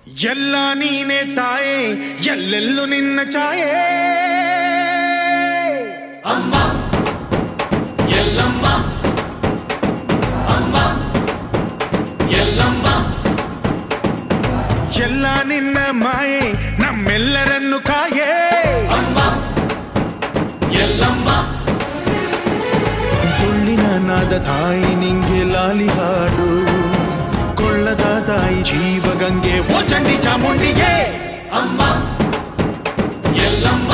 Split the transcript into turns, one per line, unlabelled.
ಎಲ್ಲ ನೀನೆ ತಾಯೇ ಎಲ್ಲೆಲ್ಲೂ ನಿನ್ನ ಛಾಯೆ
ಅಮ್ಮ ಎಲ್ಲಮ್ಮ ಅಮ್ಮ ಎಲ್ಲಮ್ಮ
ಎಲ್ಲ ನಿನ್ನ ಮಾಯೆ ನಮ್ಮೆಲ್ಲರನ್ನು ಕಾಯೇ
ಅಮ್ಮ ಎಲ್ಲಮ್ಮ
ತುಳ್ಳಿನ ನಾದ ತಾಯಿ ನಿಂಗೆ ಲಾಲಿ ಹಾಡು ಕೊಳ್ಳದ ತಾಯಿ ಜೀವಗಂಗೆ ಓ ಚಂಡಿ ಚಾಮುಂಡಿಗೆ
ಅಮ್ಮ ಎಲ್ಲಮ್ಮ